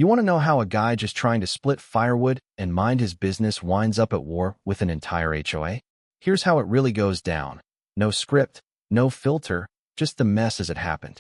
You want to know how a guy just trying to split firewood and mind his business winds up at war with an entire HOA? Here's how it really goes down. No script, no filter, just the mess as it happened.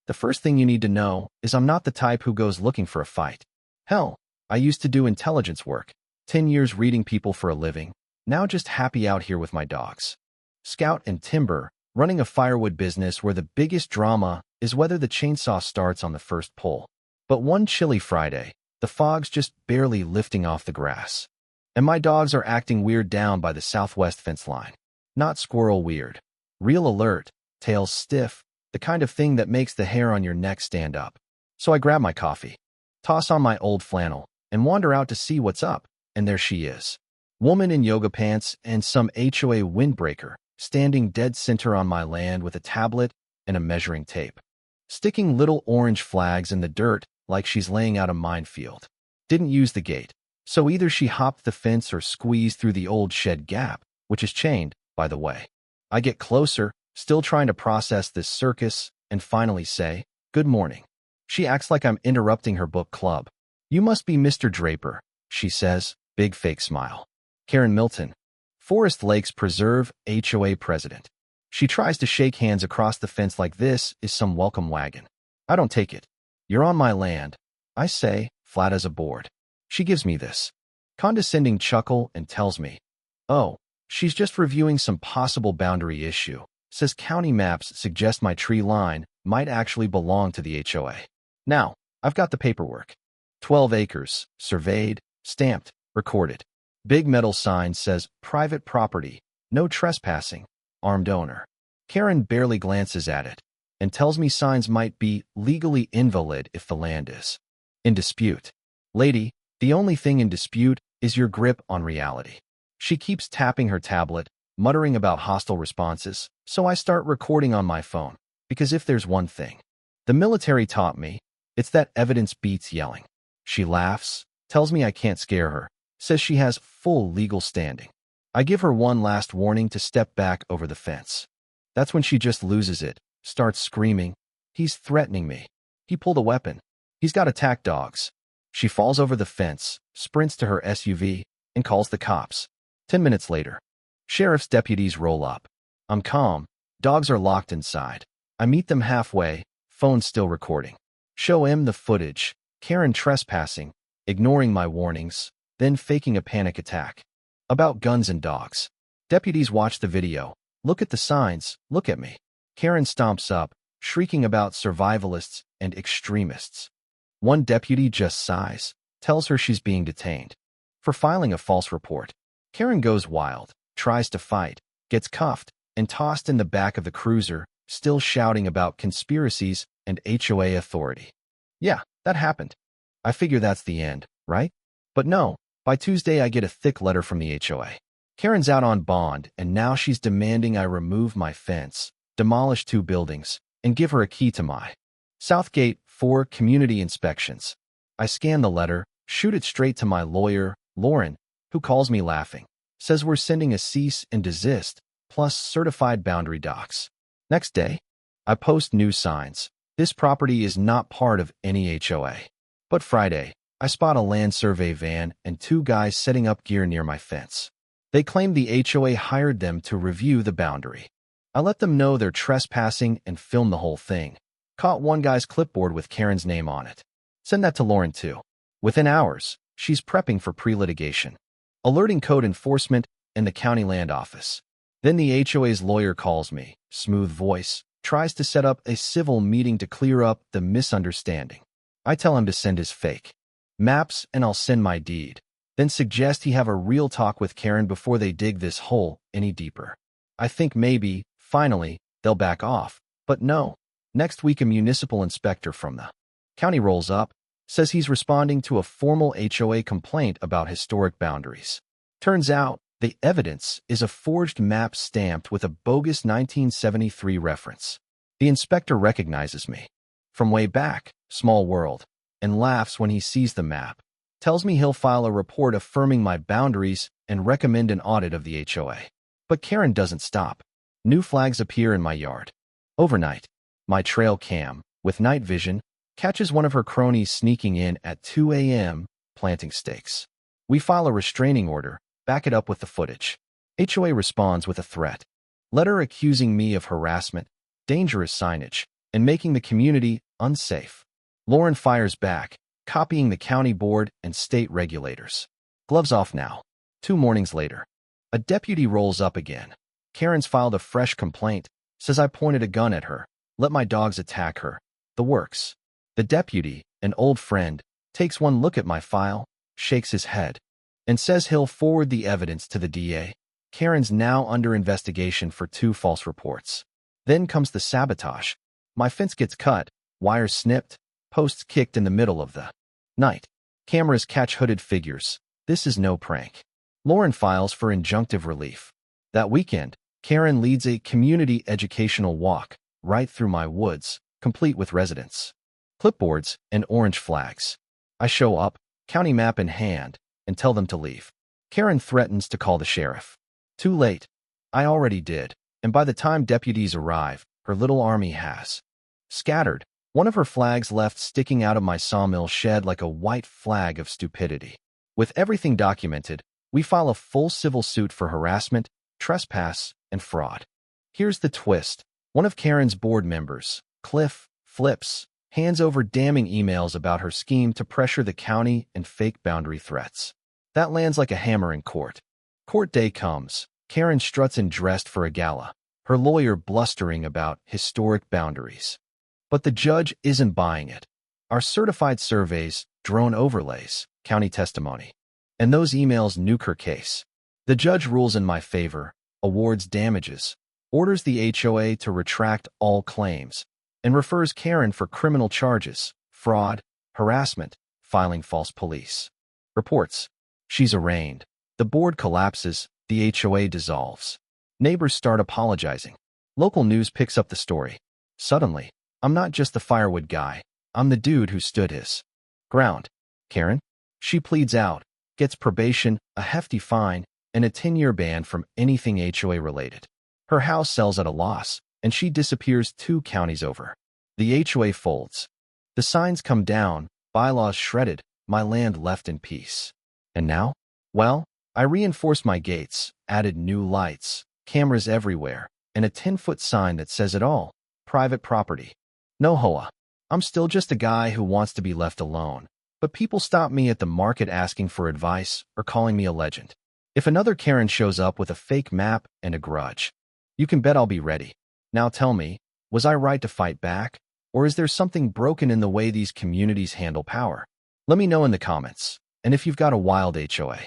The first thing you need to know is I'm not the type who goes looking for a fight. Hell, I used to do intelligence work, 10 years reading people for a living, now just happy out here with my dogs. Scout and timber, running a firewood business where the biggest drama is whether the chainsaw starts on the first pull. But one chilly Friday, the fog's just barely lifting off the grass. And my dogs are acting weird down by the southwest fence line. Not squirrel weird. Real alert, tails stiff, the kind of thing that makes the hair on your neck stand up. So I grab my coffee, toss on my old flannel, and wander out to see what's up, and there she is. Woman in yoga pants and some HOA windbreaker, standing dead center on my land with a tablet and a measuring tape. Sticking little orange flags in the dirt like she's laying out a minefield. Didn't use the gate, so either she hopped the fence or squeezed through the old shed gap, which is chained, by the way. I get closer, still trying to process this circus, and finally say, "Good morning." She acts like I'm interrupting her book club. "You must be Mr. Draper," she says, big fake smile. Karen Milton, Forest Lakes Preserve HOA president. She tries to shake hands across the fence like this is some welcome wagon. I don't take it. "You're on my land," I say, flat as a board. She gives me this condescending chuckle and tells me, "Oh, she's just reviewing some possible boundary issue. Says county maps suggest my tree line might actually belong to the HOA. Now, I've got the paperwork. 12 acres, surveyed, stamped, recorded. Big metal sign says private property, no trespassing, armed owner." Karen barely glances at it and tells me signs might be legally invalid if the land is in dispute. "Lady, the only thing in dispute is your grip on reality." She keeps tapping her tablet, muttering about hostile responses, so I start recording on my phone, because if there's one thing the military taught me, it's that evidence beats yelling. She laughs, tells me I can't scare her, says she has full legal standing. I give her one last warning to step back over the fence. That's when she just loses it, starts screaming, "He's threatening me. He pulled a weapon. He's got attack dogs." She falls over the fence, sprints to her SUV, and calls the cops. 10 minutes later, sheriff's deputies roll up. I'm calm. Dogs are locked inside. I meet them halfway, phone still recording. Show him the footage. Karen trespassing, ignoring my warnings, then faking a panic attack. About guns and dogs. Deputies watch the video. Look at the signs. Look at me. Karen stomps up, shrieking about survivalists and extremists. One deputy just sighs, tells her she's being detained for filing a false report. Karen goes wild, tries to fight, gets cuffed, and tossed in the back of the cruiser, still shouting about conspiracies and HOA authority. Yeah, that happened. I figure that's the end, right? But no, by Tuesday I get a thick letter from the HOA. Karen's out on bond, and now she's demanding I remove my fence, demolish 2 buildings, and give her a key to my Southgate for community inspections. I scan the letter, shoot it straight to my lawyer, Lauren, who calls me laughing, says we're sending a cease and desist, plus certified boundary docs. Next day, I post new signs. This property is not part of any HOA. But Friday, I spot a land survey van and 2 guys setting up gear near my fence. They claim the HOA hired them to review the boundary. I let them know they're trespassing and film the whole thing. Caught one guy's clipboard with Karen's name on it. Send that to Lauren too. Within hours, she's prepping for pre-litigation, alerting code enforcement and the county land office. Then the HOA's lawyer calls me, smooth voice, tries to set up a civil meeting to clear up the misunderstanding. I tell him to send his fake maps and I'll send my deed, then suggest he have a real talk with Karen before they dig this hole any deeper. I think maybe, finally, they'll back off, but no. Next week a municipal inspector from the county rolls up, says he's responding to a formal HOA complaint about historic boundaries. Turns out, the evidence is a forged map stamped with a bogus 1973 reference. The inspector recognizes me from way back, small world, and laughs when he sees the map, tells me he'll file a report affirming my boundaries and recommend an audit of the HOA. But Karen doesn't stop. New flags appear in my yard. Overnight, my trail cam, with night vision, catches one of her cronies sneaking in at 2 a.m., planting stakes. We file a restraining order, back it up with the footage. HOA responds with a threat. Letter accusing me of harassment, dangerous signage, and making the community unsafe. Lauren fires back, copying the county board and state regulators. Gloves off now. 2 mornings later. A deputy rolls up again. Karen's filed a fresh complaint, says I pointed a gun at her, let my dogs attack her. The works. The deputy, an old friend, takes one look at my file, shakes his head, and says he'll forward the evidence to the DA. Karen's now under investigation for 2 false reports. Then comes the sabotage. My fence gets cut, wires snipped, posts kicked in the middle of the night. Cameras catch hooded figures. This is no prank. Lauren files for injunctive relief. That weekend, Karen leads a community educational walk right through my woods, complete with residents, clipboards, and orange flags. I show up, county map in hand, and tell them to leave. Karen threatens to call the sheriff. Too late. I already did, and by the time deputies arrive, her little army has scattered. One of her flags left sticking out of my sawmill shed like a white flag of stupidity. With everything documented, we file a full civil suit for harassment, trespass, and fraud. Here's the twist. One of Karen's board members, Cliff, flips, hands over damning emails about her scheme to pressure the county and fake boundary threats. That lands like a hammer in court. Court day comes. Karen struts in dressed for a gala, her lawyer blustering about historic boundaries. But the judge isn't buying it. Our certified surveys, drone overlays, county testimony, and those emails nuke her case. The judge rules in my favor, awards damages, orders the HOA to retract all claims, and refers Karen for criminal charges, fraud, harassment, filing false police reports. She's arraigned. The board collapses, the HOA dissolves. Neighbors start apologizing. Local news picks up the story. Suddenly, I'm not just the firewood guy. I'm the dude who stood his ground. Karen? She pleads out, gets probation, a hefty fine, and a 10-year ban from anything HOA related. Her house sells at a loss, and she disappears 2 counties over. The HOA folds. The signs come down, bylaws shredded, my land left in peace. And now? Well, I reinforced my gates, added new lights, cameras everywhere, and a 10-foot sign that says it all. Private property. No hoa. I'm still just a guy who wants to be left alone. But people stop me at the market asking for advice or calling me a legend. If another Karen shows up with a fake map and a grudge, you can bet I'll be ready. Now tell me, was I right to fight back? Or is there something broken in the way these communities handle power? Let me know in the comments. And if you've got a wild HOA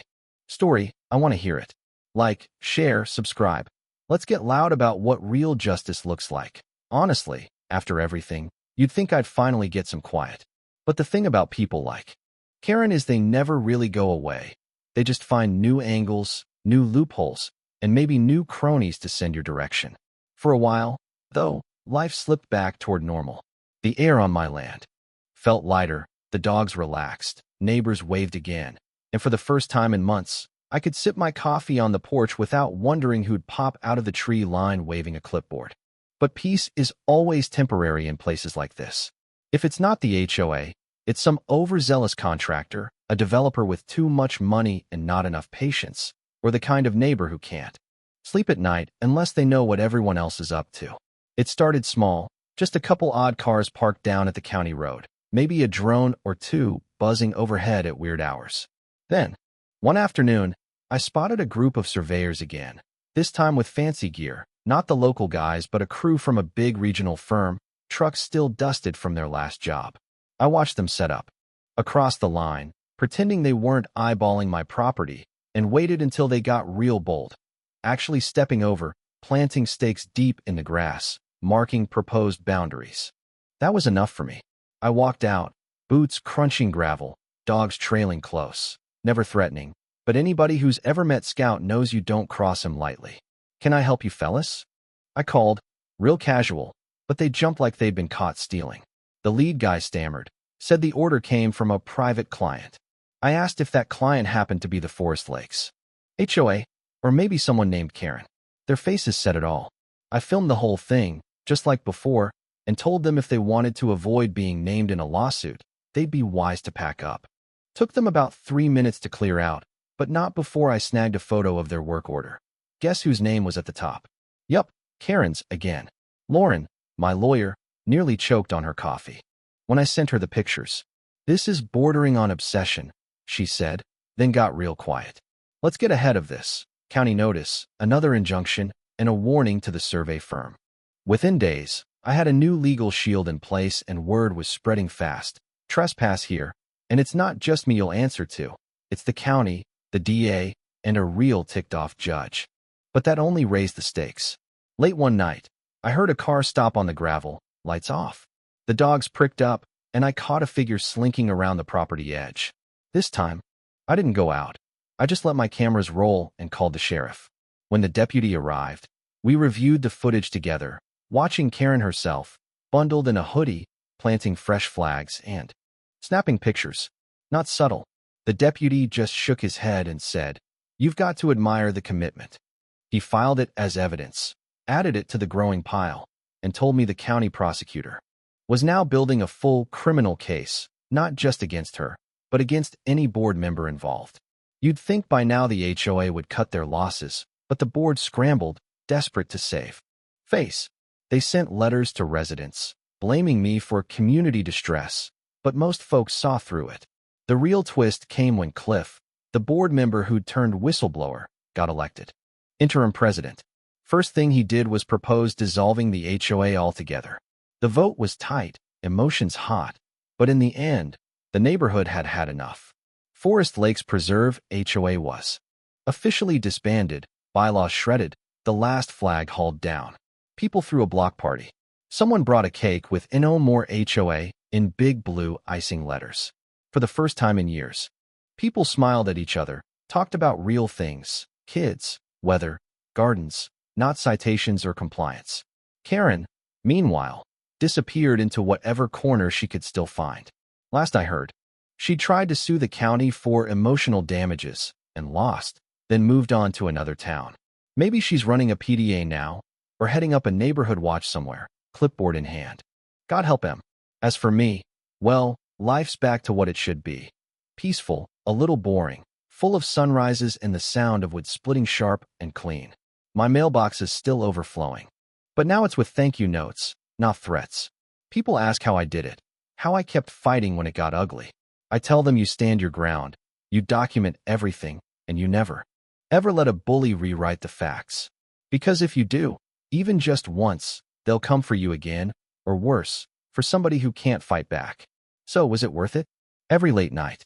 story, I want to hear it. Like, share, subscribe. Let's get loud about what real justice looks like. Honestly, after everything, you'd think I'd finally get some quiet. But the thing about people like Karen is they never really go away. They just find new angles, new loopholes, and maybe new cronies to send your direction. For a while, though, life slipped back toward normal. The air on my land felt lighter, the dogs relaxed, neighbors waved again, and for the first time in months, I could sip my coffee on the porch without wondering who'd pop out of the tree line waving a clipboard. But peace is always temporary in places like this. If it's not the HOA, it's some overzealous contractor, a developer with too much money and not enough patience, or the kind of neighbor who can't sleep at night unless they know what everyone else is up to. It started small, just a couple odd cars parked down at the county road, maybe a drone or 2 buzzing overhead at weird hours. Then, one afternoon, I spotted a group of surveyors again, this time with fancy gear, not the local guys but a crew from a big regional firm, trucks still dusted from their last job. I watched them set up across the line, pretending they weren't eyeballing my property, and waited until they got real bold, actually stepping over, planting stakes deep in the grass, marking proposed boundaries. That was enough for me. I walked out, boots crunching gravel, dogs trailing close, never threatening, but anybody who's ever met Scout knows you don't cross him lightly. "Can I help you, fellas?" I called, real casual, but they jumped like they'd been caught stealing. The lead guy stammered, said the order came from a private client. I asked if that client happened to be the Forest Lakes HOA, or maybe someone named Karen. Their faces said it all. I filmed the whole thing, just like before, and told them if they wanted to avoid being named in a lawsuit, they'd be wise to pack up. Took them about 3 minutes to clear out, but not before I snagged a photo of their work order. Guess whose name was at the top? Yup, Karen's again. Lauren, my lawyer, nearly choked on her coffee when I sent her the pictures. "This is bordering on obsession," she said, then got real quiet. "Let's get ahead of this." County notice, another injunction, and a warning to the survey firm. Within days, I had a new legal shield in place and word was spreading fast. Trespass here, and it's not just me you'll answer to. It's the county, the DA, and a real ticked-off judge. But that only raised the stakes. Late one night, I heard a car stop on the gravel, lights off. The dogs pricked up, and I caught a figure slinking around the property edge. This time, I didn't go out. I just let my cameras roll and called the sheriff. When the deputy arrived, we reviewed the footage together, watching Karen herself, bundled in a hoodie, planting fresh flags and snapping pictures. Not subtle. The deputy just shook his head and said, "You've got to admire the commitment." He filed it as evidence, added it to the growing pile, and told me the county prosecutor was now building a full criminal case, not just against her, but against any board member involved. You'd think by now the HOA would cut their losses, but the board scrambled, desperate to save face. They sent letters to residents, blaming me for community distress, but most folks saw through it. The real twist came when Cliff, the board member who'd turned whistleblower, got elected interim president. First thing he did was propose dissolving the HOA altogether. The vote was tight, emotions hot, but in the end, the neighborhood had had enough. Forest Lakes Preserve HOA was officially disbanded, bylaws shredded, the last flag hauled down. People threw a block party. Someone brought a cake with "No More HOA" in big blue icing letters. For the first time in years, people smiled at each other, talked about real things, kids, weather, gardens, not citations or compliance. Karen, meanwhile, disappeared into whatever corner she could still find. Last I heard, she tried to sue the county for emotional damages and lost, then moved on to another town. Maybe she's running a PDA now, or heading up a neighborhood watch somewhere, clipboard in hand. God help him. As for me, well, life's back to what it should be. Peaceful, a little boring, full of sunrises and the sound of wood splitting sharp and clean. My mailbox is still overflowing. But now it's with thank you notes, not threats. People ask how I did it, how I kept fighting when it got ugly. I tell them you stand your ground, you document everything, and you never, ever let a bully rewrite the facts. Because if you do, even just once, they'll come for you again, or worse, for somebody who can't fight back. So was it worth it? Every late night,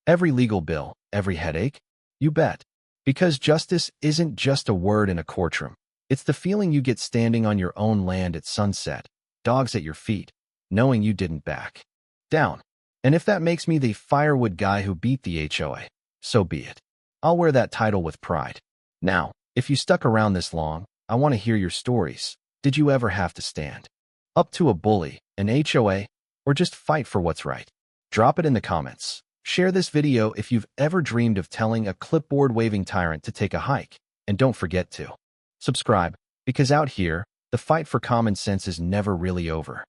every legal bill, every headache? You bet. Because justice isn't just a word in a courtroom. It's the feeling you get standing on your own land at sunset, dogs at your feet, knowing you didn't back down. And if that makes me the firewood guy who beat the HOA, so be it. I'll wear that title with pride. Now, if you stuck around this long, I want to hear your stories. Did you ever have to stand up to a bully, an HOA, or just fight for what's right? Drop it in the comments. Share this video if you've ever dreamed of telling a clipboard-waving tyrant to take a hike. And don't forget to subscribe, because out here, the fight for common sense is never really over.